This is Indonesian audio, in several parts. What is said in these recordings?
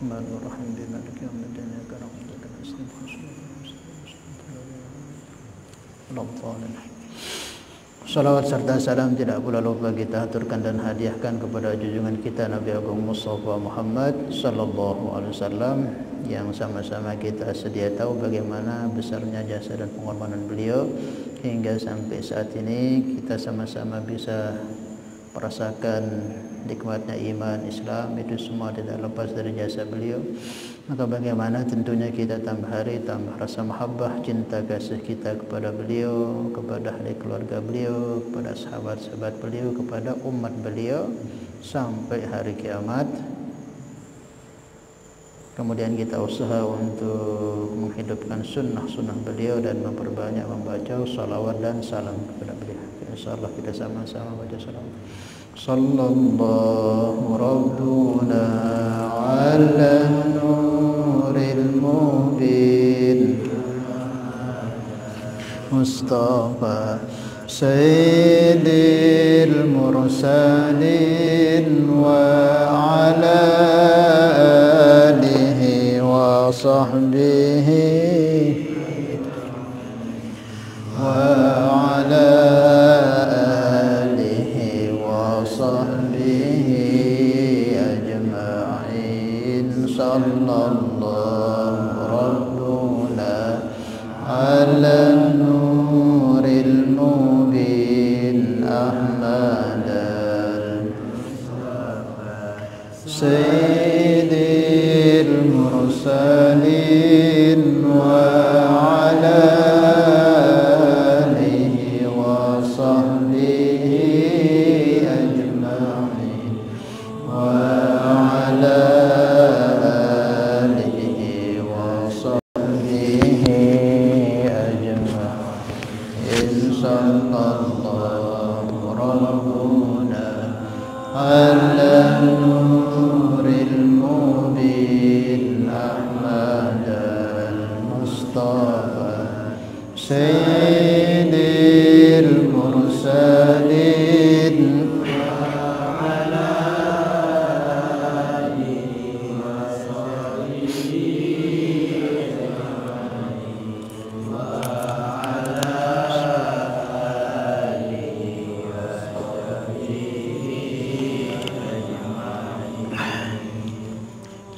Bismillahirrahmanirrahim. Maliki yaumiddin. Iyyaka na'budu wa iyyaka nasta'in. Salawat serta salam tidak pula lupa kita aturkan dan hadiahkan kepada junjungan kita Nabi Agung Mustafa Muhammad sallallahu alaihi wasallam, yang sama-sama kita sedia tahu bagaimana besarnya jasa dan pengorbanan beliau hingga sampai saat ini kita sama-sama bisa merasakan nikmatnya iman Islam. Itu semua tidak lepas dari jasa beliau. Maka bagaimana tentunya kita tambah hari tambah rasa mahabbah, cinta kasih kita kepada beliau, kepada ahli keluarga beliau, kepada sahabat-sahabat beliau, kepada umat beliau sampai hari kiamat. Kemudian kita usaha untuk menghidupkan sunnah-sunnah beliau dan memperbanyak membaca salawat dan salam kepada beliau. InsyaAllah kita sama-sama baca salawat. Sallallahu Rabbuna ala nuril mubin Mustafa Sayyidil Mursalin wa ala alihi wa sahbihi wa ala sallallahu rabbuna ala nuril mubin Ahmad al-Mustafa Sayyidil Mursalin wa ala alihi wa sahbihi ajma'in wa ala ala nuril mubin Ahmad al-Mustafa Sayyidil Mursalin ala alihi wa sahbihi wa ala alihi wa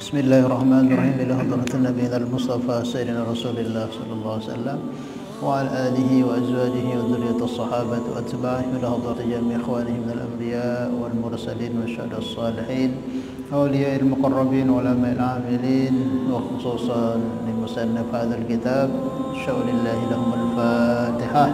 Bismillahirrahmanirrahim. Ila hadratin Nabi al-Mustafa Sayyidina Rasulullah sallallahu alaihi wasallam wa ala alihi wa azwajihi wa dhurriyyati sahabat wa atba'ihi ila hadrati jami' ikhwanihi min al-anbiya wal mursalin wa syuhada as-salihin awliya'il muqarrabin wa ulama'il 'amilin wa khususan li musannif hadzal kitab syaulillahi lahum al-Fatihah.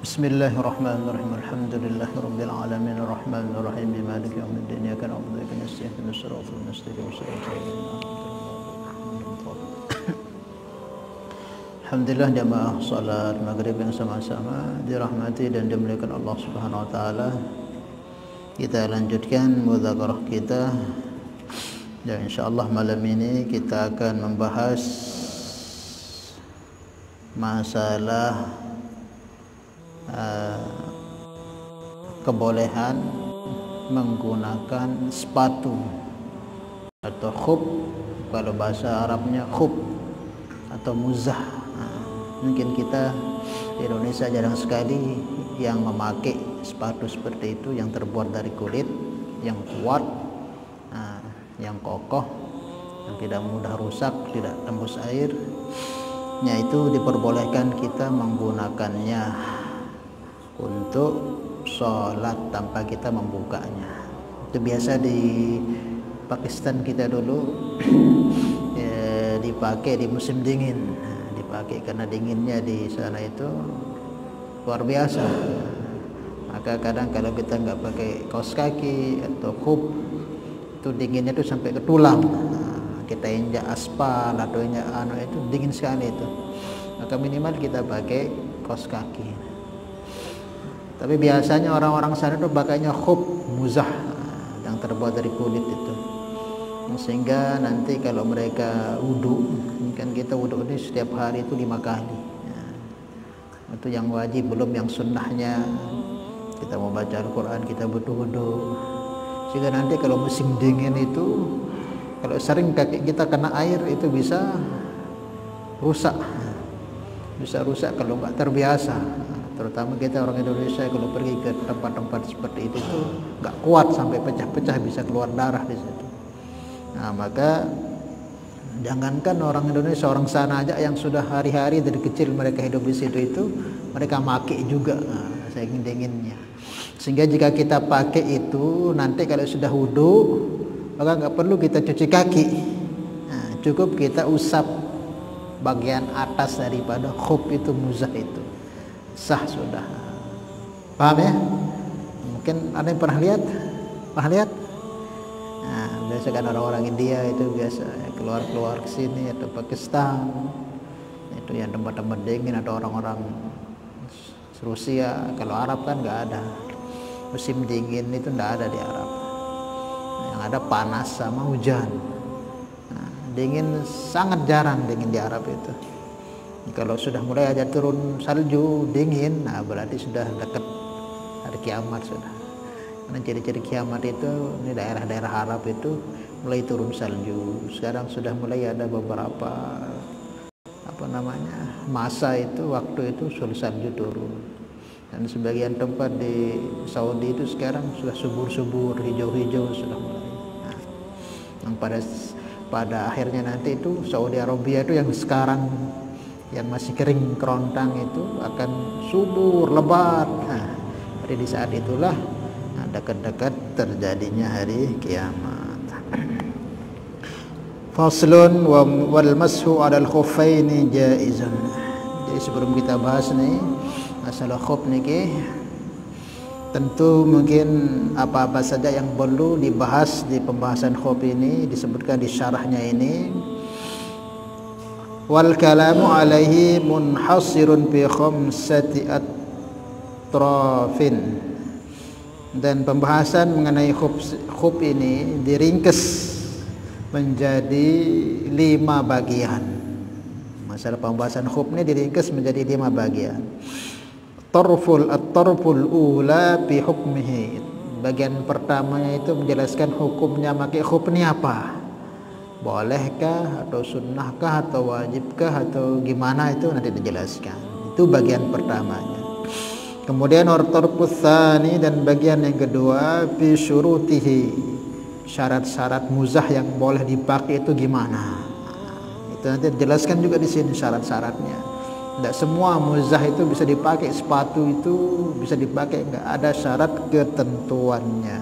Bismillahirrahmanirrahim. Alhamdulillahi rabbil alamin arrahmanir rahim maliki yaumiddin iyyaka na'budu wa iyyaka nasta'in ihdinas siratal mustaqim siratal ladzina an'amta 'alaihim. Alhamdulillah jamaah salat maghrib yang sama-sama dirahmati dan dimuliakan Allah Subhanahu wa taala. Kita lanjutkan mudzakarah kita. Dan insyaallah malam ini kita akan membahas masalah kebolehan menggunakan sepatu atau khuf, kalau bahasa Arabnya khuf atau muzah. Mungkin kita di Indonesia jarang sekali yang memakai sepatu seperti itu yang terbuat dari kulit yang kuat, yang kokoh, yang tidak mudah rusak, tidak tembus air. Itu diperbolehkan kita menggunakannya untuk sholat tanpa kita membukanya. Itu biasa di Pakistan kita dulu dipakai di musim dingin, dipakai karena dinginnya di sana itu luar biasa. Maka kadang kalau kita nggak pakai kaos kaki atau khuf, itu dinginnya itu sampai ke tulang. Kita injak aspal atau injak itu dingin sekali itu. Maka minimal kita pakai kaos kaki. Tapi biasanya orang-orang sana itu pakainya khuf muzah yang terbuat dari kulit itu, sehingga nanti kalau mereka wudu, kan kita wudu ini setiap hari itu 5 kali. Itu yang wajib, belum yang sunnahnya. Kita mau baca Al-Quran kita butuh wudu, sehingga nanti kalau musim dingin itu Kalau sering kaki kita kena air itu bisa rusak, kalau nggak terbiasa. Terutama kita orang Indonesia kalau pergi ke tempat-tempat seperti itu tuh nggak kuat, sampai pecah-pecah, bisa keluar darah di situ. Nah, maka jangankan orang Indonesia, orang sana aja yang sudah hari-hari dari kecil mereka hidup di situ itu mereka pakai juga saking dinginnya. Sehingga jika kita pakai itu nanti kalau sudah wudu maka nggak perlu kita cuci kaki, cukup kita usap bagian atas daripada khuf itu, muzah itu, sah sudah. Paham ya? Mungkin ada yang pernah lihat? Nah, biasa kan orang-orang India itu biasa keluar ke sini atau Pakistan, itu yang tempat-tempat dingin, atau orang-orang Rusia. Kalau Arab kan nggak ada musim dingin, itu nggak ada di Arab. Yang ada panas sama hujan. Nah, dingin sangat jarang dingin di Arab itu. Kalau sudah mulai ada turun salju dingin, nah berarti sudah dekat hari kiamat sudah. Karena ciri-ciri kiamat itu ini daerah-daerah Arab itu mulai turun salju. Sekarang sudah mulai ada beberapa masa itu, waktu itu salju turun. Dan sebagian tempat di Saudi itu sekarang sudah subur-subur, hijau-hijau sudah mulai. Nah, yang pada akhirnya nanti itu Saudi Arabia itu yang sekarang yang masih kering kerontang itu akan subur, lebat. Nah, jadi di saat itulah dekat-dekat terjadinya hari kiamat. Faslun wal mashu 'alal khuffaini jaizun. Jadi sebelum kita bahas nih masalah khuf niki, tentu mungkin apa-apa saja yang perlu dibahas di pembahasan khuf ini disebutkan di syarahnya ini. Wal kalamu alaihi munhasirun fi khamsati atrafin. Dan pembahasan mengenai khuf ini diringkas menjadi 5 bagian. Masalah pembahasan khuf ini diringkas menjadi 5 bagian. At-tarful ula fi hukmihi. Bagian pertamanya itu menjelaskan hukumnya pakai khuf ini apa? Bolehkah atau sunnahkah atau wajibkah atau gimana, itu nanti dijelaskan. Itu bagian pertamanya. Kemudian at-tarfus tsani, dan bagian yang kedua fi syurutihi. Syarat-syarat muzah yang boleh dipakai itu gimana? Itu nanti dijelaskan juga di sini syarat-syaratnya. Tidak semua muzah itu bisa dipakai, sepatu itu bisa dipakai, enggak, ada syarat ketentuannya.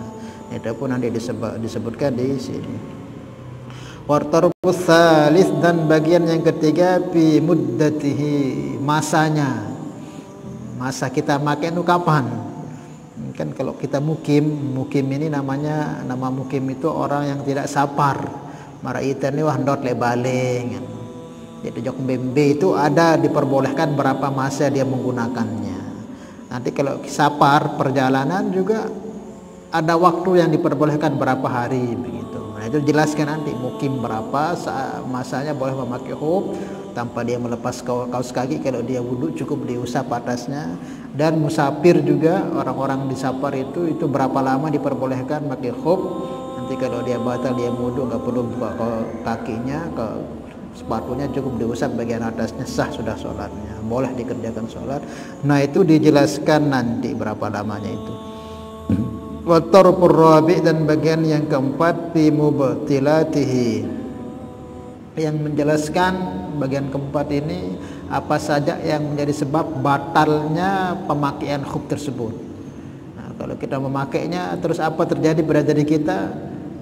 Itu pun nanti disebutkan di sini. Wartarfus tsalis, dan bagian yang ketiga fi muddatihi, masanya. Masa kita pakai itu kapan? Kan kalau kita mukim ini nama mukim itu orang yang tidak sabar. Maraita ini wah ndot le baling. Jadi jok bembe itu ada diperbolehkan berapa masa dia menggunakannya. Nanti kalau sapar perjalanan juga ada waktu yang diperbolehkan berapa hari begitu. Nah, itu jelaskan nanti mukim berapa masanya boleh memakai khuf tanpa dia melepas kaos kaki. Kalau dia wudu cukup diusap atasnya. Dan musafir juga, orang-orang di safar itu berapa lama diperbolehkan pakai khuf. Nanti kalau dia batal dia wudu nggak perlu buka kakinya, sepatunya cukup diusap bagian atasnya, sah sudah sholatnya, boleh dikerjakan sholat. Nah, itu dijelaskan nanti berapa lamanya itu. Wa tarfur rabi', dan bagian yang keempat fi mubtilatihi, yang menjelaskan bagian keempat ini apa saja yang menjadi sebab batalnya pemakaian khuf tersebut. Nah, kalau kita memakainya terus apa terjadi pada diri kita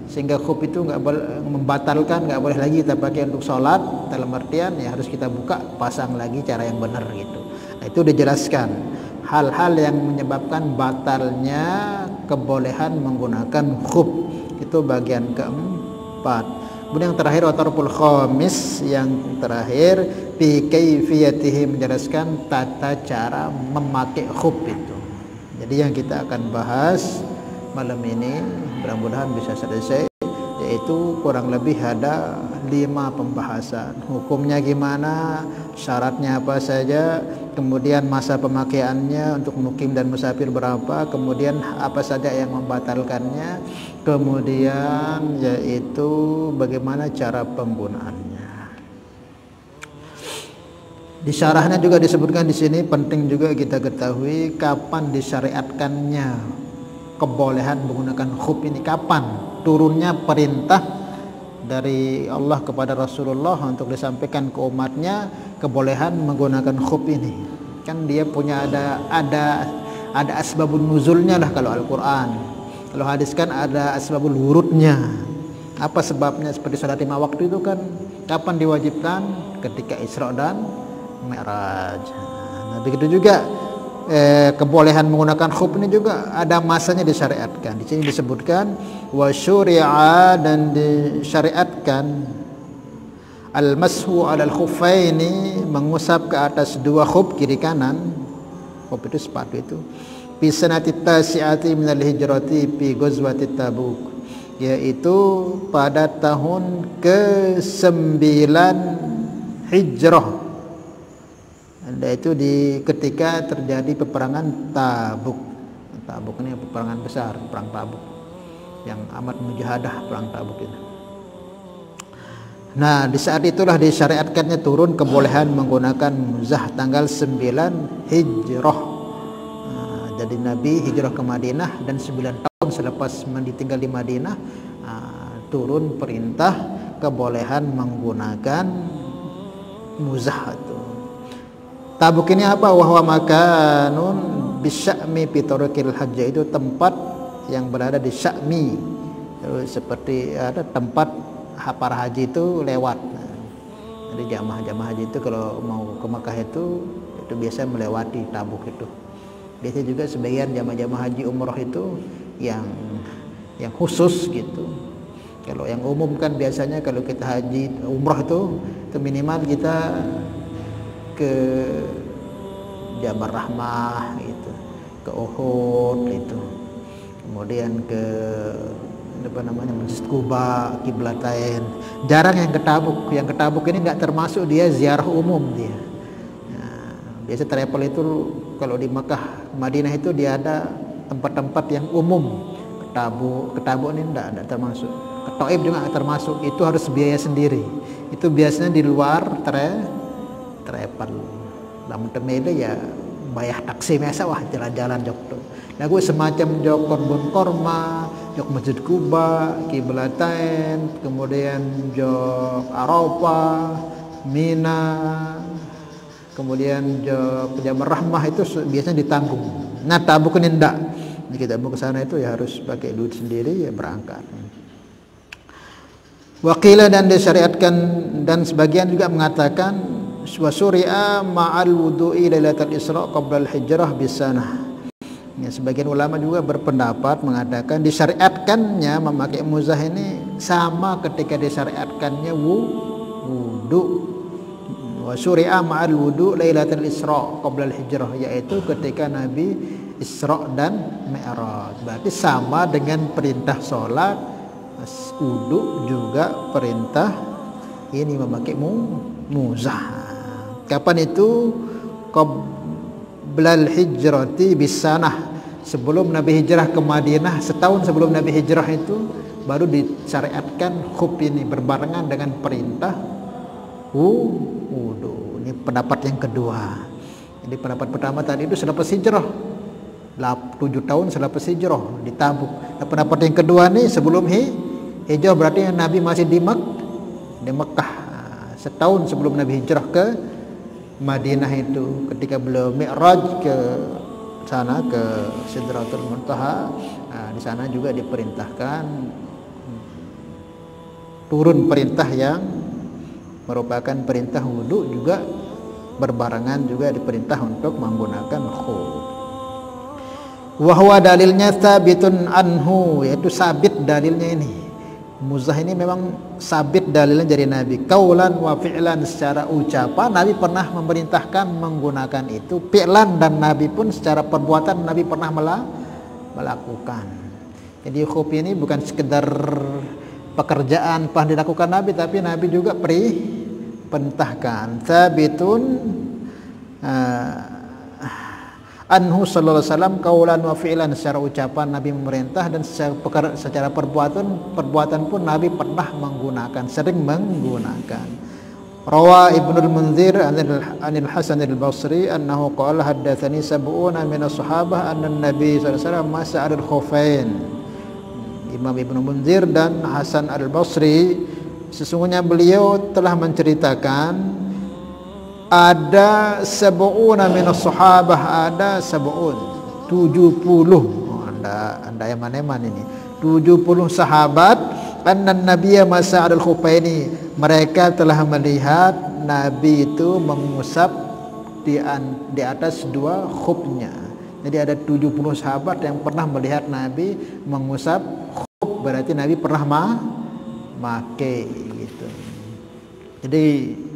sehingga khuf itu nggak boleh membatalkan, nggak boleh lagi kita pakai untuk sholat, dalam artian ya harus kita buka, pasang lagi cara yang benar gitu. Nah, itu dijelaskan hal-hal yang menyebabkan batalnya kebolehan menggunakan khuf, itu bagian keempat. Kemudian yang terakhir watarful khamis, yang terakhir fi kaifiyatihi, menjelaskan tata cara memakai khuf itu. Jadi yang kita akan bahas malam ini mudah-mudahan bisa selesai, yaitu kurang lebih ada 5 pembahasan. Hukumnya gimana, syaratnya apa saja, kemudian masa pemakaiannya untuk mukim dan musafir berapa, kemudian apa saja yang membatalkannya, kemudian yaitu bagaimana cara penggunaannya. Di syarahnya juga disebutkan di sini, penting juga kita ketahui kapan disyariatkannya kebolehan menggunakan khuf ini, kapan turunnya perintah dari Allah kepada Rasulullah untuk disampaikan ke umatnya kebolehan menggunakan khuf ini. Kan dia punya ada asbabun nuzulnya lah kalau Al-Qur'an. Kalau hadis kan ada asbabul wurudnya. Apa sebabnya? Seperti salat 5 waktu itu kan kapan diwajibkan? Ketika Isra dan Mi'raj. Nah, begitu juga kebolehan menggunakan khuf ini juga ada masanya disyariatkan. Di sini disebutkan wa syuri'a, dan disyariatkan al-mashu 'alal khuffaini, mengusap ke atas 2 khuf kiri kanan. Khuf itu sepatu itu. Fi sanati tasi'ati minal hijrati fi ghazwati Tabuk, yaitu pada tahun ke-9 Hijrah. Itu di ketika terjadi peperangan Tabuk. Tabuk ini peperangan besar, perang Tabuk yang amat mujahadah, perang Tabuk itu. Nah, di saat itulah disyariatkannya turun kebolehan menggunakan muzah tanggal 9 Hijrah. Nah, jadi Nabi hijrah ke Madinah dan 9 tahun selepas ditinggal di Madinah turun perintah kebolehan menggunakan muzah itu. Tabuk ini apa? Wahwa makanun bisya'mi pitorikil hajj, itu tempat yang berada di Sya'mi, seperti ada tempat para haji itu lewat. Jadi jamaah haji itu kalau mau ke Makkah itu biasa melewati Tabuk itu. Biasanya juga sebagian jamaah haji umroh itu yang khusus gitu. Kalau yang umum kan biasanya kalau kita haji umroh itu minimal kita ke Jabal Rahmah gitu, ke Uhud gitu, kemudian ke Masjid Quba, Qiblatain. Jarang yang ke Tabuk. Yang ke Tabuk ini nggak termasuk dia ziarah umum dia. Nah, biasa travel itu kalau di Makkah, Madinah itu dia ada tempat-tempat yang umum. Ke Tabuk ini nggak termasuk. Ke Taif juga nggak termasuk. Itu harus biaya sendiri. Itu biasanya di luar travel. Lamun temede ya bayar taksi biasa, wah jalan-jalan jok tuh. Nah, gue semacam jok Kebun Korma, jok Masjid Quba, Qiblatain, kemudian jok Arafah, Mina, kemudian jok Jabal Rahmah, itu biasanya ditanggung. Nah, Tabuk ini enggak. Jika kita mau ke sana itu ya harus pakai duit sendiri, ya berangkat. Waqila, dan disyariatkan, dan sebagian juga mengatakan wa syuri'a ma'al wudu'i lailatul Isra qabla al-hijrah bisanah. Ya, sebagian ulama juga berpendapat mengatakan disyariatkannya memakai muzah ini sama ketika disyariatkannya wudu. Wa syuri'a ma'al wudu lailatul Isra qabla al-hijrah, yaitu ketika Nabi Isra dan Mi'raj. Berarti sama dengan perintah salat, wudu juga perintah ini memakai muzah. Kapan itu? Qablal hijrati bisanah, sebelum Nabi hijrah ke Madinah, setahun sebelum Nabi hijrah itu baru disyariatkan khuf ini berbarengan dengan perintah wudu. Ini pendapat yang kedua. Jadi pendapat pertama tadi itu selepas hijrah, 7 tahun selepas hijrah di Tabuk. Nah, pendapat yang kedua nih sebelum hijrah, berarti Nabi masih di Mekah. Setahun sebelum Nabi hijrah ke Madinah itu, ketika beliau Mi'raj ke sana, ke Sidratul Muntaha. Nah, di sana juga diperintahkan turun perintah yang merupakan perintah wudu, juga berbarengan juga diperintah untuk menggunakan khuf. Wa huwa dalilnya sabitun anhu, yaitu sabit dalilnya ini. Muzah ini memang sabit dalilnya dari Nabi, kaulan wa fi'lan, secara ucapan Nabi pernah memerintahkan menggunakan itu, fi'lan, dan Nabi pun secara perbuatan Nabi pernah melakukan. Jadi khuf ini bukan sekedar pekerjaan pernah dilakukan Nabi, tapi Nabi juga perintahkan. Tsabitun anhu sallallahu alaihi wasallam qaulan wa fi'lan, secara ucapan Nabi memerintah, dan secara perbuatan pun Nabi pernah menggunakan, sering menggunakan. Rawa Ibnul Munzir anil Hasan al-Basri annahu qala haddatsani sab'una min as-sahabah anna an-nabi sallallahu alaihi wasallam masa 'alal khuffain. Imam Ibnu Munzir dan Hasan al-Basri, sesungguhnya beliau telah menceritakan ada sab'una min as-sahabah, ada sab'un 70. Anda eman-eman ini. 70 sahabat annan nabiyya masa 'alal khuffaini, mereka telah melihat Nabi itu mengusap di atas dua khufnya. Jadi ada 70 sahabat yang pernah melihat Nabi mengusap khuf, berarti Nabi pernah make gitu. Jadi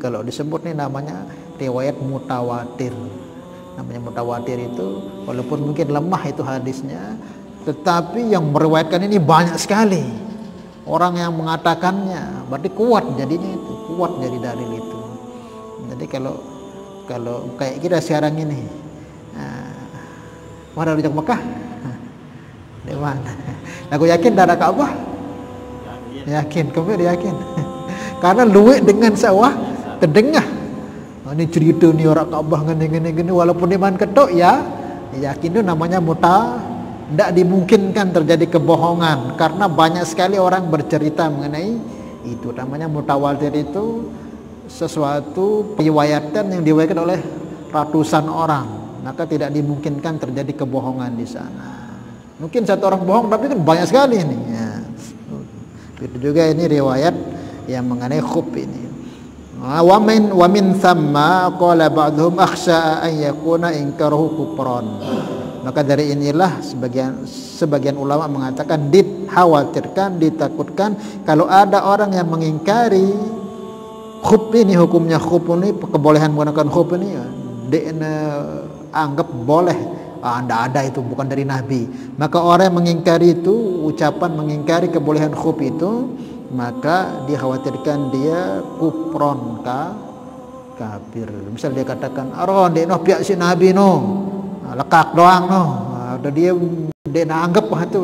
kalau disebut nih namanya riwayat mutawatir. Namanya mutawatir itu walaupun mungkin lemah itu hadisnya, tetapi yang meriwayatkan ini banyak sekali. Orang yang mengatakannya berarti kuat jadinya, itu kuat jadi dalil itu. Jadi kalau kayak kita sekarang ini, mana rujak Mekah? Di mana? Aku yakin ada Ka'bah? Yakin, kamu yakin? Karena luwek dengan sawah terdengar. Ini cerita nih orang Ka'bah gini walaupun di mana ketok ya yakin itu namanya tidak dimungkinkan terjadi kebohongan, karena banyak sekali orang bercerita mengenai itu. Namanya mutawatir itu sesuatu riwayatan yang diriwayatkan oleh ratusan orang, maka tidak dimungkinkan terjadi kebohongan di sana. Mungkin satu orang bohong tapi kan banyak sekali ini ya. Itu juga ini riwayat yang mengenai khuf ini. Wa min thamma qala ba'dhum akhsha an yakuna inkaruhu kufran. Maka dari inilah sebagian ulama mengatakan dikhawatirkan, ditakutkan kalau ada orang yang mengingkari khuf ini, hukumnya khuf ini, kebolehan menggunakan khuf ini, anggap boleh. Tidak ada, itu bukan dari Nabi. Maka orang yang mengingkari itu, ucapan mengingkari kebolehan khuf itu, maka dikhawatirkan dia kufron, kafir. Misal dia katakan, "Aron dek noh pihak si Nabi noh, lekak doang noh." Ada dia anggap itu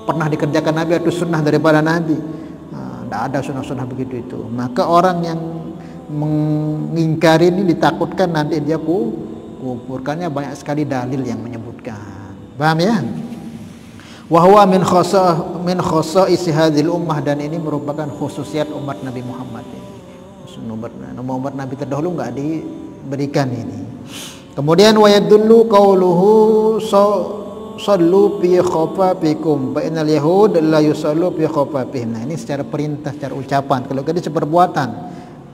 pernah dikerjakan Nabi atau sunnah daripada Nabi. Tidak ada sunnah-sunnah begitu itu. Maka orang yang mengingkari ini ditakutkan nanti dia kufur, karena banyak sekali dalil yang menyebutkan. Paham ya? Wa huwa min khasa'is hadhil ummah, dan ini merupakan khususiat umat Nabi Muhammad ini. Umat Nabi terdahulu enggak diberikan ini. Kemudian wa yadullu qauluhu sallu fi khafafikum fa innal yahud la yusallu fi khafafihim. Nah, ini secara perintah, secara ucapan. Kalau tadi seperbuatan,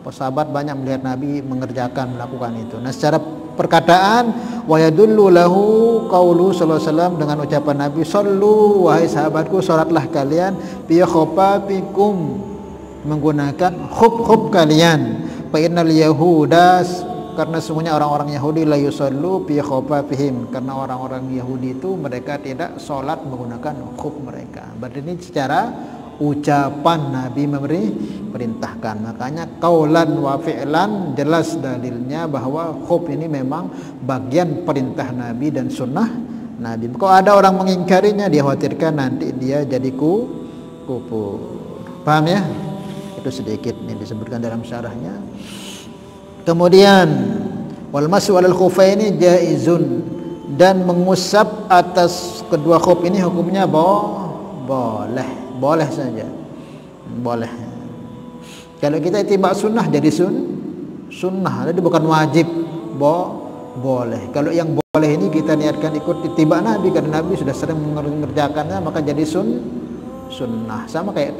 sahabat banyak melihat Nabi melakukan itu. Nah, secara perkataan wa yadullu lahu qaulu sallallahu alaihi wasallam, dengan ucapan Nabi, sallu wahai sahabatku salatlah kalian fi khafafikum, menggunakan khuf kalian, fa innal yahuda, karena semuanya orang-orang Yahudi la yusallu fi khafafihim, karena orang-orang Yahudi itu mereka tidak salat menggunakan khuf mereka. Berarti ini secara ucapan Nabi memerintahkan. Makanya qaulan wa fi'lan jelas dalilnya bahwa khuf ini memang bagian perintah Nabi dan sunnah Nabi. Kalau ada orang mengingkarinya, dia khawatirkan nanti dia jadi kufur. Paham ya? Itu sedikit ini disebutkan dalam syarahnya. Kemudian wal mas'u 'alal khuffaini jaizun, dan mengusap atas kedua khuf ini hukumnya boleh saja, boleh. Kalau kita ittiba sunnah jadi sunnah, jadi bukan wajib, boleh. Kalau yang boleh ini kita niatkan ikut ittiba Nabi, karena Nabi sudah sering mengerjakannya, maka jadi sunnah. Sama kayak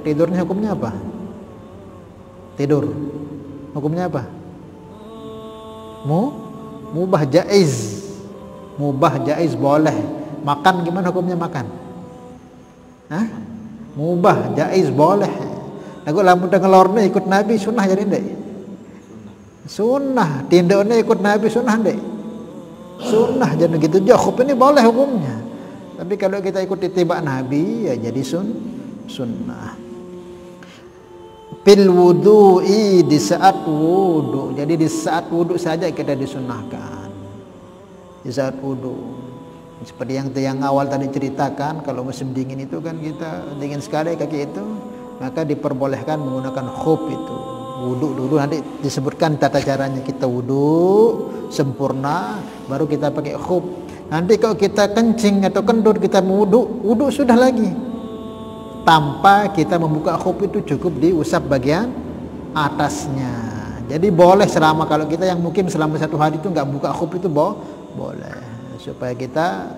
tidurnya hukumnya apa? Tidur hukumnya apa? Mubah jaiz, boleh. Makan gimana hukumnya makan? Mubah jaiz boleh. Aku lamun ngelorne ikut Nabi sunnah jadi ndek? Sunnah. Tindaknya ikut Nabi sunnah ndek? Sunnah. Jadi gitu juga khuf ini boleh hukumnya. Tapi kalau kita ikut ittiba Nabi ya jadi sunnah. Fil wudu'i, di saat wudu. Jadi di saat wudu saja kita disunahkan. Di saat wudu. Seperti yang awal tadi ceritakan, kalau musim dingin itu kan kita dingin sekali kaki itu, maka diperbolehkan menggunakan khuf itu. Wudu dulu, nanti disebutkan tata caranya. Kita wudu sempurna, baru kita pakai khuf. Nanti kalau kita kencing atau kendor, kita wudu sudah lagi. Tanpa kita membuka khuf itu, cukup diusap bagian atasnya. Jadi boleh selama, kalau kita yang mungkin selama 1 hari itu nggak buka khuf itu boleh, supaya kita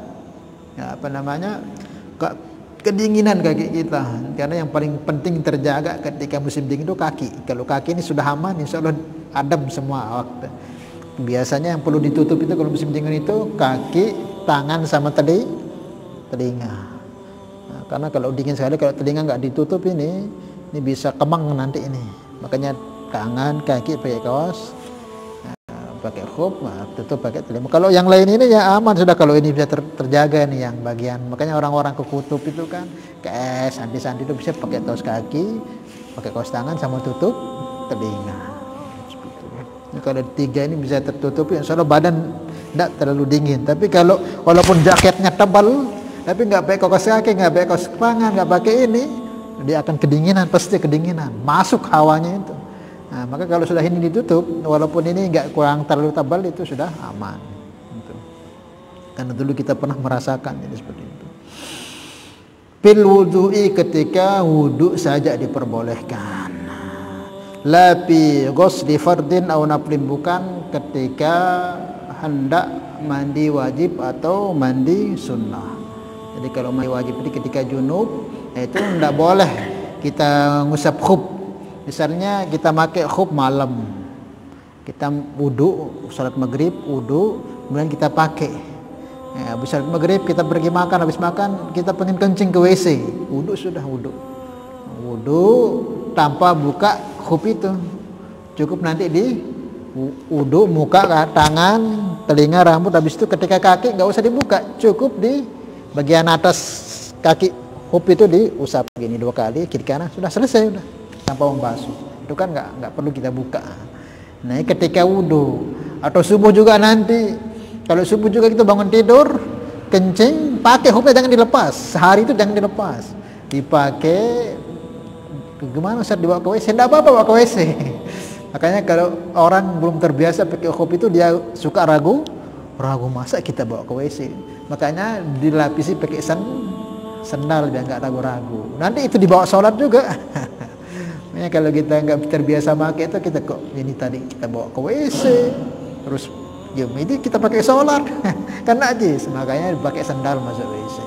kedinginan kaki kita. Karena yang paling penting terjaga ketika musim dingin itu kaki. Kalau kaki ini sudah aman, insya Allah adem semua waktu. Biasanya yang perlu ditutup itu kalau musim dingin itu kaki, tangan sama telinga. Karena kalau dingin sekali, kalau telinga nggak ditutup ini bisa kemang nanti ini. Makanya tangan, kaki pakai kaos, pakai khuf, tutup pakai telinga. Kalau yang lain ini ya aman sudah, kalau ini bisa terjaga nih yang bagian. Makanya orang-orang ke kutub itu kan, ke es, sandi-sandi itu bisa pakai kaos kaki, pakai kaos tangan sama tutup telinga. Ini kalau 3 ini bisa tertutup, insya Allah badan tidak terlalu dingin. Tapi kalau walaupun jaketnya tebal, tapi nggak pakai kaos kaki, nggak pakai kaos tangan, nggak pakai ini, dia akan kedinginan, pasti kedinginan, masuk hawanya itu. Nah, maka kalau sudah ini ditutup, walaupun ini nggak kurang terlalu tebal, itu sudah aman. Gitu. Karena dulu kita pernah merasakan jadi seperti itu. Fil wudu'i, ketika wudu saja diperbolehkan. La fi ghusli fardin aw naflin, bukan ketika hendak mandi wajib atau mandi sunnah. Jadi kalau mandi wajib itu ketika junub, itu tidak boleh kita ngusap khuf. Misalnya kita pakai khuf malam, kita wudu, salat maghrib, wudu, kemudian kita pakai. Habis salat maghrib kita pergi makan, habis makan kita pengen kencing ke WC, wudu sudah wudu tanpa buka khuf itu. Cukup nanti di wudu muka, tangan, telinga, rambut, habis itu ketika kaki nggak usah dibuka, cukup di bagian atas kaki khuf itu diusap gini 2 kali kiri kanan, sudah selesai, udah tanpa membasuh. Itu kan nggak perlu kita buka. Nah, ketika wudu atau subuh juga nanti, kalau subuh juga kita bangun tidur kencing, pakai khufnya jangan dilepas, sehari itu jangan dilepas, dipakai. Gimana saat dibawa ke WC? Tidak apa-apa bawa ke WC. Makanya kalau orang belum terbiasa pakai khuf itu, dia suka ragu masa kita bawa ke WC. Makanya dilapisi pakai sandal biar nggak ragu-ragu. Nanti itu dibawa sholat juga. Makanya kalau kita nggak terbiasa pakai itu, kita kok ini tadi kita bawa ke WC, terus ini kita pakai sholat, kan najis. Makanya pakai sandal masuk WC.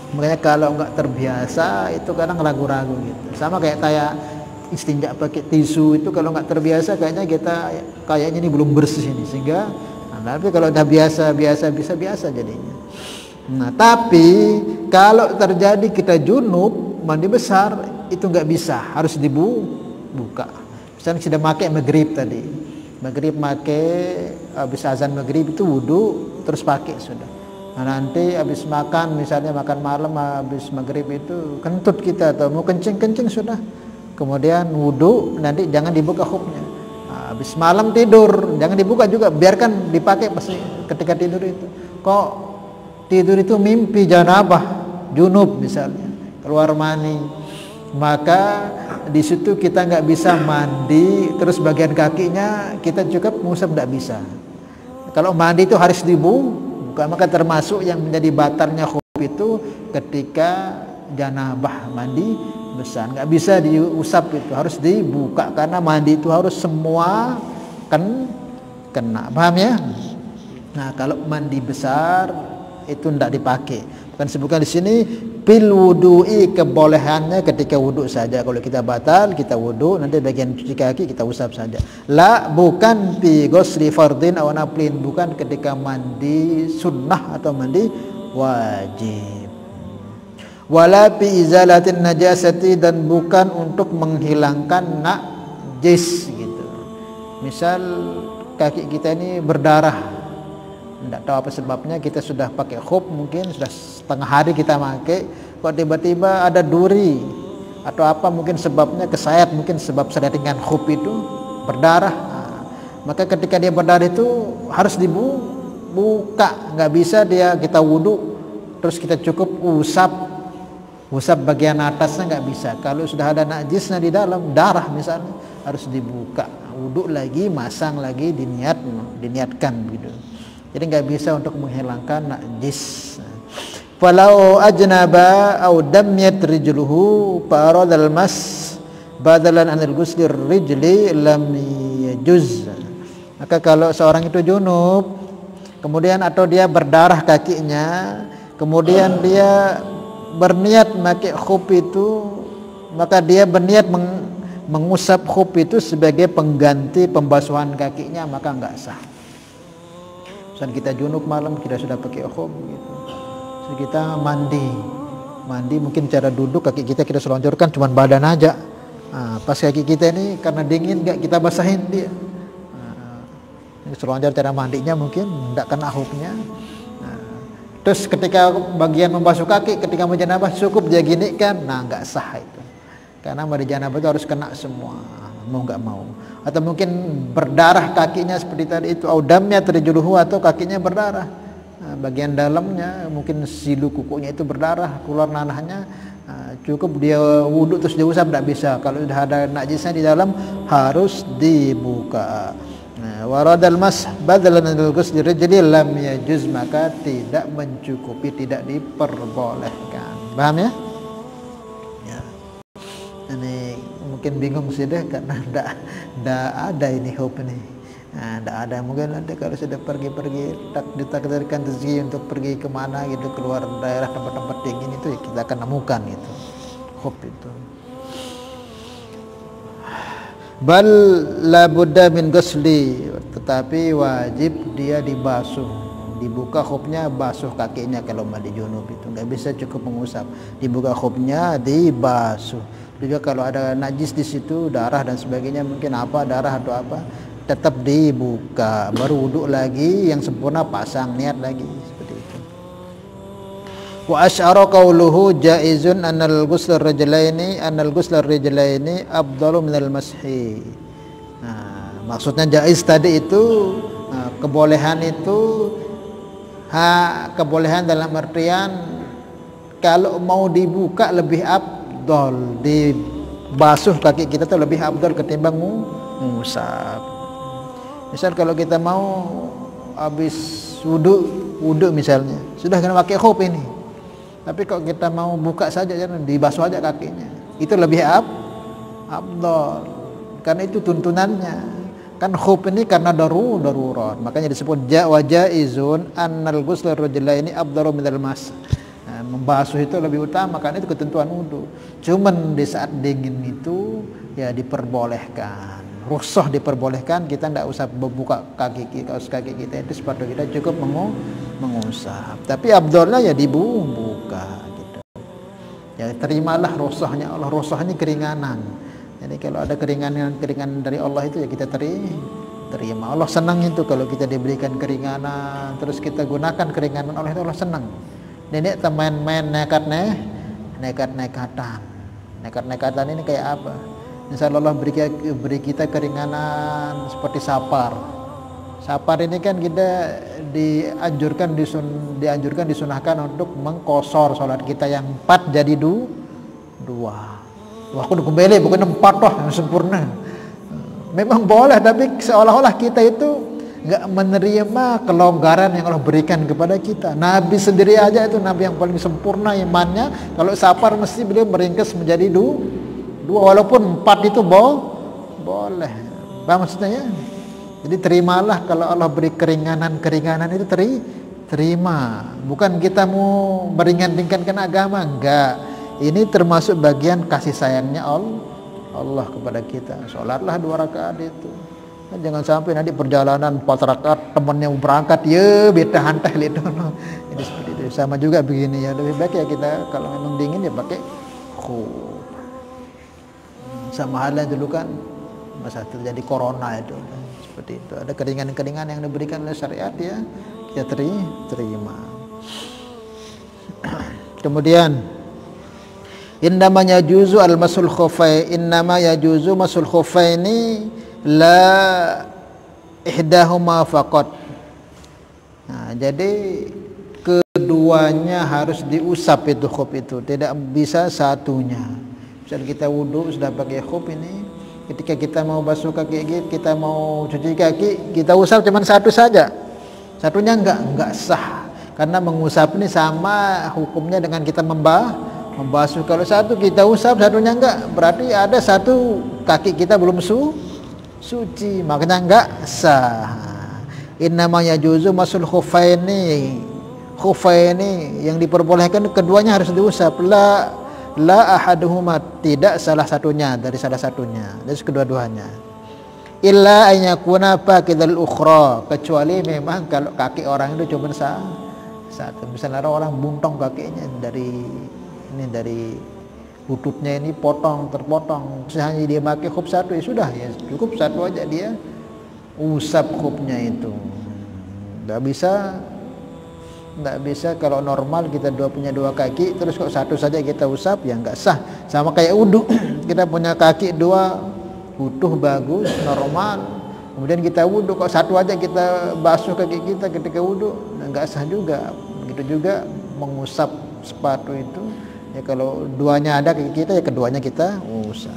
Makanya kalau nggak terbiasa itu kadang ragu-ragu gitu. Sama kayak istinja pakai tisu itu, kalau nggak terbiasa kayaknya ini belum bersih ini, sehingga tapi kalau udah biasa jadinya. Nah, tapi kalau terjadi kita junub mandi besar, itu nggak bisa, harus dibuka. Misalnya sudah pakai maghrib tadi, habis azan maghrib itu wudu terus pakai sudah. Nah, nanti habis makan, misalnya makan malam habis maghrib itu kentut kita atau mau kencing sudah, kemudian wudu, nanti jangan dibuka khufnya. Habis malam tidur jangan dibuka juga, biarkan dipakai pasti ketika tidur itu. Kok tidur itu mimpi janabah, junub misalnya, keluar mani, maka di situ kita nggak bisa mandi, terus bagian kakinya kita cukup ngusap, nggak bisa. Kalau mandi itu harus dibuka, maka termasuk yang menjadi batalnya khuf itu ketika janabah, mandi besar, nggak bisa diusap, itu harus dibuka, karena mandi itu harus semua kena, paham ya? Nah, kalau mandi besar itu tidak dipakai. Bukan sebutkan di sini bil wudu'i, kebolehannya ketika wudu saja. Kalau kita batal, kita wudu, nanti bagian cuci kaki kita usap saja. La, bukan fi ghusli fardin aw naflin, bukan ketika mandi sunnah atau mandi wajib. Wala fi izalatin najasati, dan bukan untuk menghilangkan najis gitu. Misal kaki kita ini berdarah, tidak tahu apa sebabnya, kita sudah pakai khuf, mungkin sudah setengah hari kita pakai, kok tiba-tiba ada duri atau apa mungkin sebabnya kesayat, mungkin sebab sederingan khuf itu berdarah. Maka ketika dia berdarah itu harus dibuka, nggak bisa kita wudu terus kita cukup usap bagian atasnya, nggak bisa. Kalau sudah ada najisnya di dalam, darah misalnya, harus dibuka, wudu lagi, masang lagi, diniatkan gitu. Jadi nggak bisa untuk menghilangkan najis. Falau ajnaba aw damyat rijluhu fa arada al-mas badalan anil ghusli rijli lam yajuz. Maka kalau seorang itu junub, kemudian atau dia berdarah kakinya, kemudian dia berniat pakai khuf itu, maka dia berniat mengusap khuf itu sebagai pengganti pembasuhan kakinya, maka enggak sah. Misalnya kita junub malam, kita sudah pakai khuf gitu. So, kita mandi mungkin cara duduk kaki kita selonjorkan cuman badan aja. Pas kaki kita ini karena dingin enggak kita basahin dia. Selonjor cara mandinya mungkin enggak kena khufnya. Terus ketika bagian membasuh kaki ketika menjanabah cukup dia gini kan, enggak sah itu. Karena mandi janabah itu harus kena semua, mau enggak mau. Atau mungkin berdarah kakinya seperti tadi itu, audamnya terjuluhu, atau kakinya berdarah. Bagian dalamnya mungkin silu kukunya itu berdarah, keluar nanahnya, cukup dia wudhu terus diusap, enggak bisa. Kalau sudah ada najisnya di dalam harus dibuka. Waradal mas badalan anil ghusli rijli lam yajuz, maka tidak mencukupi, tidak diperbolehkan. Paham ya? Ya. Ini mungkin bingung sih deh karena enggak ada ini khuf ini. Enggak ada, mungkin nanti kalau sudah pergi-pergi ditakdirkan rezeki untuk pergi kemana gitu, keluar daerah tempat-tempat dingin itu ya kita akan nemukan gitu khuf itu. Bal la budda min ghusli, tetapi wajib dia dibasuh, dibuka khufnya, basuh kakinya kalau mandi junub itu enggak bisa cukup mengusap, dibuka khufnya, dibasuh. Juga kalau ada najis di situ, darah dan sebagainya, mungkin darah atau apa, tetap dibuka, baru wudu lagi yang sempurna, pasang niat lagi seperti itu. Wa asyara qauluhu jaizun annal ghusl ar-rijlaini afdalu minal mashi. Maksudnya jaiz tadi itu kebolehan itu kebolehan dalam artian kalau mau dibuka lebih afdal, dibasuh kaki kita tuh lebih afdal ketimbang mengusap. Misal kalau kita mau habis wudu misalnya, sudah kena pakai khuf ini. Tapi kalau kita mau buka saja, jangan dibasuh aja kakinya. Itu lebih afdal. Karena itu tuntunannya. Kan khuf ini karena darurat. Makanya disebut jaizun annal ghusl ar-rijlaini afdalu minal mas. Membasuh itu lebih utama karena itu ketentuan wudu. Cuman di saat dingin itu ya diperbolehkan. Rukhsah diperbolehkan, kita tidak usah membuka kaki kita itu, sepatu kita cukup mengusap. Tapi afdalnya ya dibuka gitu. Ya terimalah rukhsahnya Allah. Rukhsahnya keringanan. Jadi kalau ada keringanan dari Allah itu ya kita terima. Allah senang itu kalau kita diberikan keringanan, terus kita gunakan keringanan Allah itu, Allah senang. Nenek main nekat-nekatan. Nekat-nekatan ini kayak apa? Misalnya Allah beri kita keringanan seperti sapar. Sapar ini kan kita dianjurkan disunahkan untuk mengkosor sholat kita yang 4 jadi 2. Wah, aku kembali bukan 4 toh yang sempurna. Memang boleh, tapi seolah-olah kita itu enggak menerima kelonggaran yang Allah berikan kepada kita. Nabi sendiri aja itu nabi yang paling sempurna imannya, kalau sapar mesti beliau meringkas menjadi 2, walaupun 4 itu boleh. Paham maksudnya ya? Jadi terimalah kalau Allah beri keringanan itu terima. Bukan kita mau meringankan agama, enggak. Ini termasuk bagian kasih sayangnya Allah kepada kita. Sholatlah 2 rakaat itu. Nah, jangan sampai nanti perjalanan 4 rakaat temannya berangkat, ya beta hantai itu. Ini seperti itu. Sama juga begini ya. Lebih baik ya kita kalau memang dingin ya pakai khuf. Sama halnya dulu kan masa terjadi corona itu seperti itu, ada keringanan yang diberikan oleh syariat ya kita terima. Kemudian Innama yajuzu al-masul khuffain, innama yajuzu masul khuffaini la ihdahuma faqat. Nah, jadi keduanya harus diusap itu khuf itu, tidak bisa satunya. Misal kita wudhu sudah pakai khuf ini, ketika kita mau basuh kaki, kita mau cuci kaki, kita usap cuma satu saja, satunya enggak sah, karena mengusap ini sama hukumnya dengan kita membasuh. Kalau satu kita usap, satunya enggak, berarti ada satu kaki kita belum suci, makanya enggak sah. Innama yajuzu masul khuffaini, khuffaini yang diperbolehkan keduanya harus diusap, la ahaduhuma, tidak salah satunya dari salah satunya, dari kedua-duanya. Illa an yakuna faqidal ukhra, kecuali memang kalau kaki orang itu cuma satu. Misalnya orang buntong kakinya dari lututnya ini terpotong, sehingga dia pakai khuf satu, ya sudah, ya cukup satu aja dia usap khufnya itu. Enggak bisa kalau normal kita punya dua kaki terus kok satu saja kita usap, ya enggak sah. Sama kayak wudu, kita punya kaki dua utuh bagus normal, kemudian kita wudu kok satu aja kita basuh kaki kita ketika wudu, enggak sah juga. Begitu juga mengusap sepatu itu, ya kalau duanya ada kaki kita, ya keduanya kita usap.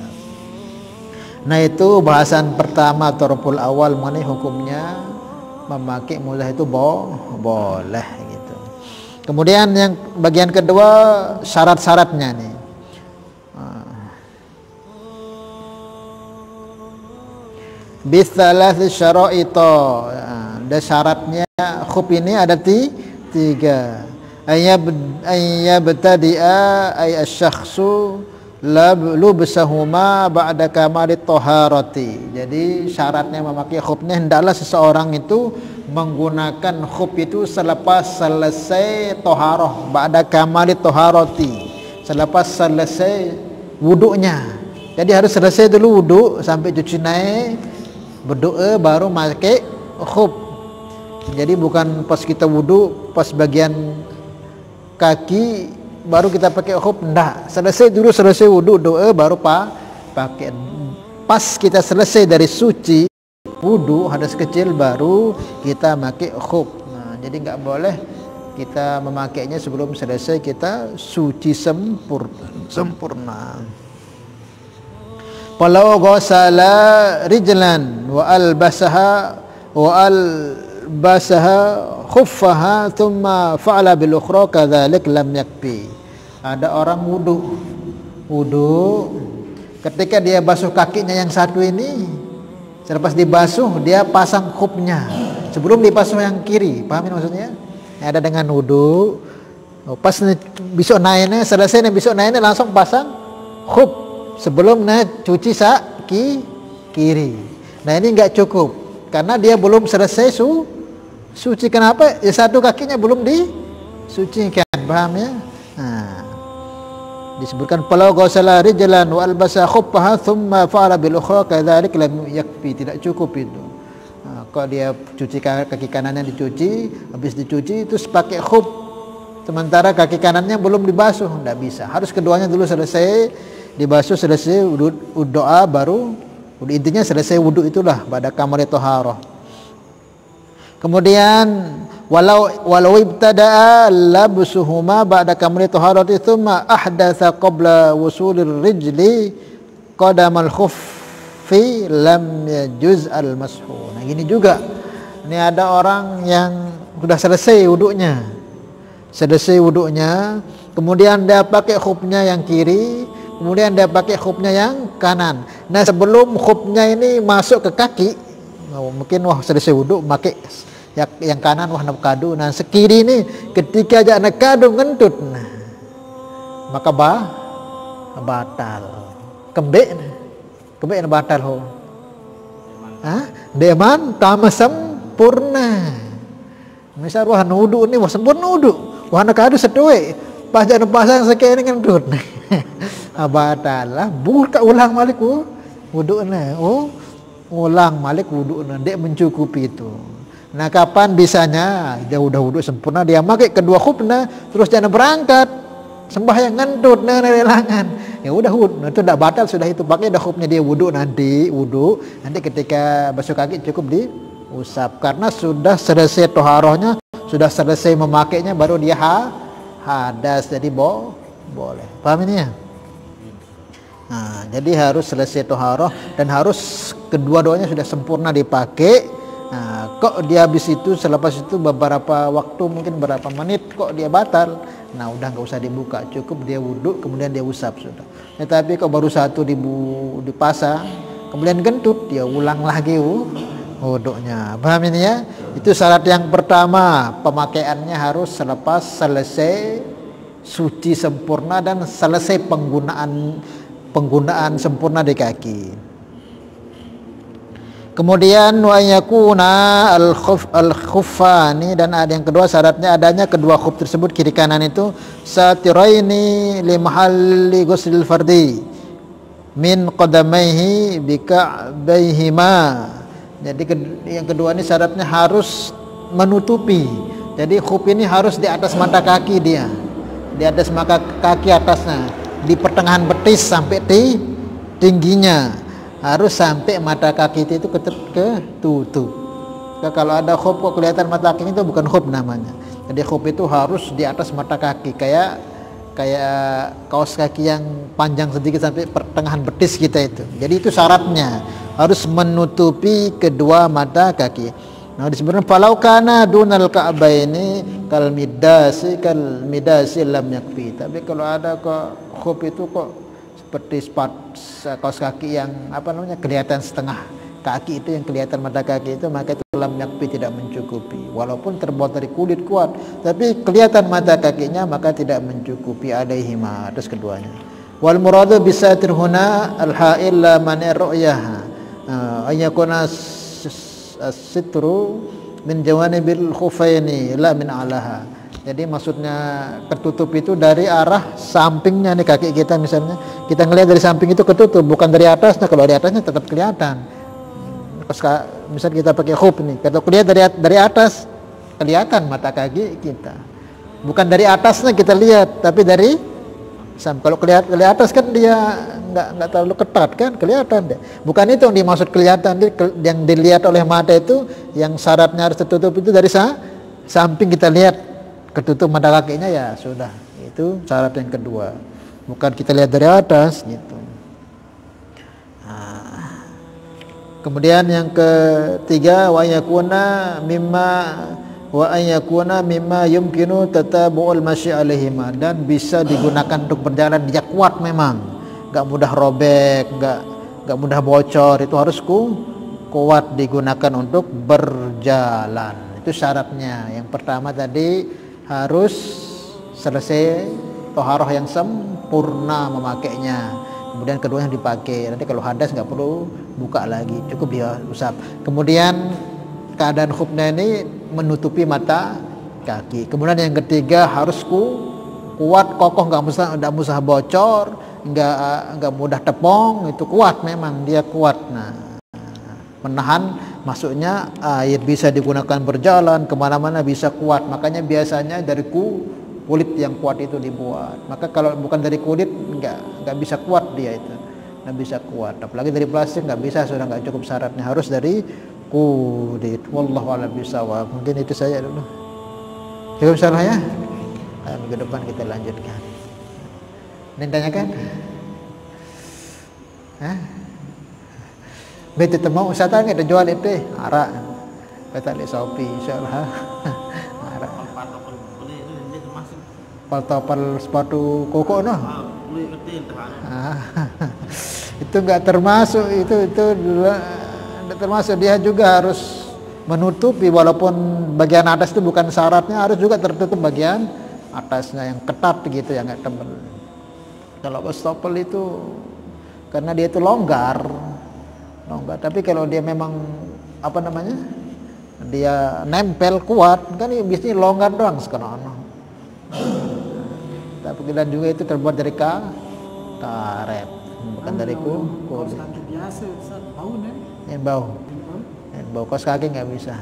Nah, itu bahasan pertama torpul awal mengenai hukumnya memakai muzah itu boleh gitu. Kemudian yang bagian kedua, syarat-syaratnya nih. Bitsalats syara'ita, ada syaratnya khuf ini ada tiga. Ayyabtadi'a ay asy-syakhsu lubsahuma ba'da kamalit taharati. Jadi syaratnya memakai khufnya, hendaklah seseorang itu menggunakan khuf itu selepas selesai taharah, ba'da kamalit taharati, selepas selesai wudunya. Jadi harus selesai dulu wudu sampai cuci naik, berdoa baru pakai khuf. Jadi bukan pas kita wudu, pas bagian kaki baru kita pakai khuf, enggak. Selesai wudu, doa baru pakai. Pas kita selesai dari suci wudu hadas kecil baru kita pakai khuf. Nah, jadi enggak boleh kita memakainya sebelum selesai kita suci sempurna. Walau ghasala rijlan wa albasaha khuffaha thumma fa'ala bil ukhra kadzalik lam yakfi. Ada orang wudu ketika dia basuh kakinya yang satu ini, selepas dibasuh dia pasang khufnya sebelum dibasuh yang kiri. Pahamin maksudnya? Ada dengan wudu, pas besok naiknya selesai besok naiknya langsung pasang khuf sebelum cuci kiri. Nah, ini enggak cukup karena dia belum selesai suci. Kenapa? Ya satu kakinya belum disucikan. Paham ya? Nah, disebutkan falau ghasala rijlan wa albasa khuffaha thumma fa'ala bil ukhra kadzalik lam yakfi, tidak cukup itu. Nah, kalau dia cuci kaki kanannya dicuci, habis dicuci terus pakai khuf sementara kaki kanannya belum dibasuh, enggak bisa. Harus keduanya dulu selesai dibasuh, selesai doa baru intinya selesai wudu itulah pada kamalit taharah. Kemudian walau ibtada'a labsuhuma ba'da kamalit taharati thumma ahdatsa qabla wusulir rijli qadamal khuffi lam yajuz al mashu. Nah, gini juga. Ini ada orang yang sudah selesai wudunya, kemudian dia pakai khufnya yang kiri, kemudian dia pakai khufnya yang kanan. Nah, sebelum khufnya ini masuk ke kaki, mungkin selesai wudu pakai yang kanan nakadu. Nah, sekiri ini ketika aja nakadu ngentut, nah, maka batal. Kembek batal ho. Deman tama sempurna. Misal wudu ini sempurna wudu. Nakadu setuwe. Pas jangan pasang sekali ngentut. Batal lah. Buka ulang malik wudu'na. Ulang malik wudu'na. Dia mencukupi itu. Nah, kapan bisanya? Dia udah wudu sempurna, dia pakai kedua khufna, terus jangan berangkat. sembahyang ngentut nerelangan. Ya udah itu tidak batal sudah, itu pakai dah khufnya dia wudu nanti ketika basuh kaki cukup diusap karena sudah selesai toharohnya, sudah selesai memakainya baru dia hadas, jadi boleh. Paham ini ya? Nah, jadi harus selesai toharoh dan harus kedua-duanya sudah sempurna dipakai. Nah, kok dia habis itu selepas itu beberapa waktu mungkin berapa menit kok dia batal. Nah, udah nggak usah dibuka, cukup dia wudhu kemudian dia usap sudah. Tapi kok baru satu dipasang kemudian kentut, dia ulang lagi wudhunya. Paham ini ya? Itu syarat yang pertama, pemakaiannya harus selepas selesai suci sempurna dan selesai penggunaan sempurna di kaki. Kemudian wa yakuna al-khuffani, dan ada yang kedua syaratnya adanya kedua khuf tersebut kiri kanan itu satiraini li mahalli ghuslil fardi min qadamaihi bi ka'baihima. Jadi yang kedua ini syaratnya harus menutupi. Jadi khuf ini harus di atas mata kaki dia. Di atas mata kaki atasnya, di pertengahan betis sampai di tingginya. Harus sampai mata kaki itu ketutup. Kalau ada khuf kok kelihatan mata kaki itu bukan khuf namanya. Jadi khuf itu harus di atas mata kaki, kayak kaos kaki yang panjang sedikit sampai pertengahan betis kita itu. Jadi itu syaratnya harus menutupi kedua mata kaki. Nah, disebutkan falau kana dunal ka'baini kal midasi lam yakfi. Tapi kalau ada kok khuf itu kok seperti kaos kaki yang kelihatan setengah kaki itu, yang kelihatan mata kaki itu, maka itu lam yakfi, tidak mencukupi. Walaupun terbuat dari kulit kuat, tapi kelihatan mata kakinya maka tidak mencukupi, alaihima, atas keduanya. Wal muradu bisatir huna al ha'il la mani' ru'yaha ayakuna as-sitru min jawanibil khufaini la min alaha. Jadi maksudnya ketutup itu dari arah sampingnya nih kaki kita, misalnya kita ngelihat dari samping itu ketutup, bukan dari atasnya. Kalau di atasnya tetap kelihatan. Misal kita pakai khuf nih, kalau lihat dari atas kelihatan mata kaki kita. Bukan dari atasnya kita lihat, tapi dari kalau kelihatan dari atas kan dia nggak terlalu ketat kan, kelihatan deh. Bukan itu yang dimaksud kelihatan, yang dilihat oleh mata itu, yang syaratnya harus tertutup itu dari samping kita lihat ketutup mata kakinya, ya sudah, itu syarat yang kedua. Bukan kita lihat dari atas gitu. Nah, kemudian yang ketiga wa yakuna mimma yumkinu tatabu'ul masyi alaihima, dan bisa digunakan untuk berjalan. Dia kuat memang, enggak mudah robek, enggak mudah bocor, itu harus kuat digunakan untuk berjalan. Itu syaratnya. Yang pertama tadi harus selesai toharoh yang sempurna memakainya. Kemudian kedua yang dipakai. Nanti kalau hadas nggak perlu buka lagi, cukup dia usap. Kemudian keadaan khufnya ini menutupi mata kaki. Kemudian yang ketiga harus kuat, kokoh, nggak usah bocor, nggak mudah tepong. Itu kuat memang, dia kuat. Nah, menahan masuknya air, bisa digunakan berjalan kemana-mana, bisa kuat. Makanya biasanya dari kulit yang kuat itu dibuat. Maka kalau bukan dari kulit nggak bisa kuat, dia itu nggak bisa kuat. Apalagi dari plastik nggak bisa, sudah nggak cukup syaratnya, harus dari kulit. Wallahu a'lam bishawab. Mungkin itu saya dulu. Cukup salah ya. Minggu depan kita lanjutkan. Ini tanyakan? Betul temu usaha kita jual itu arak. Kita lihat Shopee insyaallah. Arak. Pal sepatu koko noh. Itu enggak termasuk, itu enggak termasuk. Dia juga harus menutupi, walaupun bagian atas itu bukan syaratnya, harus juga tertutup bagian atasnya yang ketat gitu, yang enggak tebal. Kalau wastafel itu karena dia itu longgar, tapi kalau dia memang dia nempel kuat kan, biasanya longgar doang sekarang. Tapi kita juga itu terbuat dari karet, bukan dari kulit. Biasa bau nih. Bau kaos kaki nggak bisa.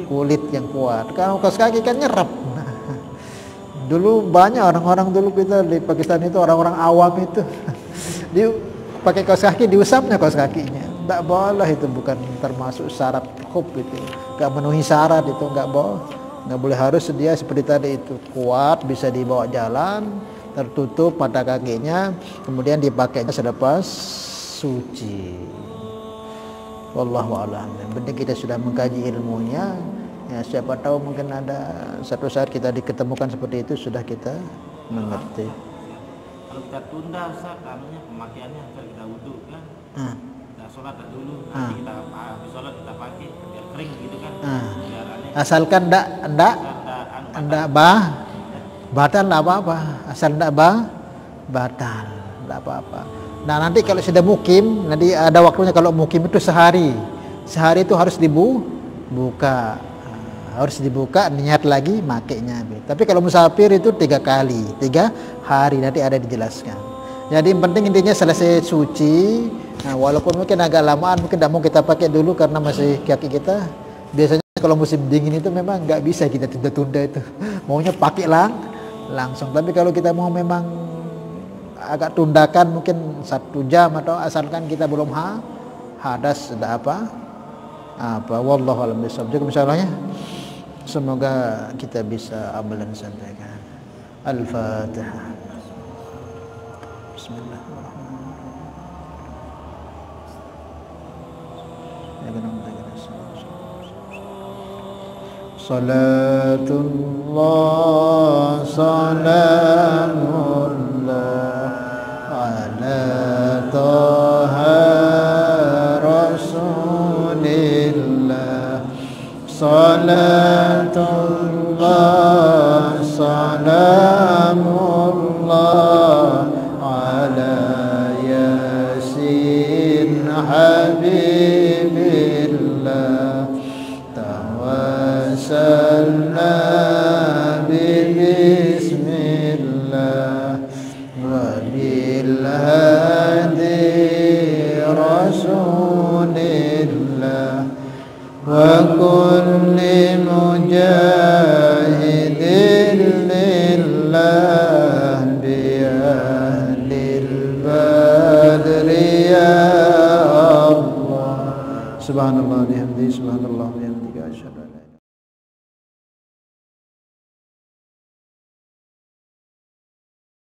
Kulit yang kuat. Kalau kaos kaki kan nyerap. Dulu banyak orang-orang dulu kita di Pakistan itu orang-orang awam itu dia pakai kaos kaki diusapnya kaos kakinya. Tidak boleh, itu bukan termasuk syarat khuf itu. Enggak memenuhi syarat itu, enggak boleh, harus dia seperti tadi itu kuat, bisa dibawa jalan, tertutup mata kakinya, kemudian dipakainya selepas suci. Wallahu a'lam. Yang penting kita sudah mengkaji ilmunya. Ya, siapa tahu mungkin ada satu saat kita diketemukan seperti itu, sudah kita mengerti. Kalau kita tunda Ustaz, pemakaiannya kita wudhu kan, kita sholat dulu, nanti kita habis sholat kita pakai biar kering gitu kan, biar asalkan ndak batal ndak apa-apa, asal ndak batal ndak apa-apa. Nah nanti kalau sudah mukim, nanti ada waktunya. Kalau mukim itu sehari itu harus dibuka. Harus dibuka, niat lagi makainya. Tapi kalau musafir itu 3 hari, nanti ada dijelaskan. Jadi yang penting intinya selesai suci. Nah, walaupun mungkin agak lamaan, mungkin tidak mau kita pakai dulu karena masih kaki kita. Biasanya kalau musim dingin itu memang nggak bisa kita tunda-tunda itu. Maunya pakai langsung. Tapi kalau kita mau memang agak tundakan mungkin 1 jam, atau asalkan kita belum hadas, tidak apa. Wallahu a'lam bishawab. Jadi misalnya semoga kita bisa amal dan sampaikan. Al-Fatihah. Bismillahirrahmanirrahim. Salatullah salamullah ala taha rasulillah. Salatullah salamullah ala yasin habibillah. Tawassalna bismillah wa bil hadi rasulillah wa kulli mujahidin lillah bi ahlil badri ya Allah. Subhanallah bihamdihi, subhanallah bihamdihi.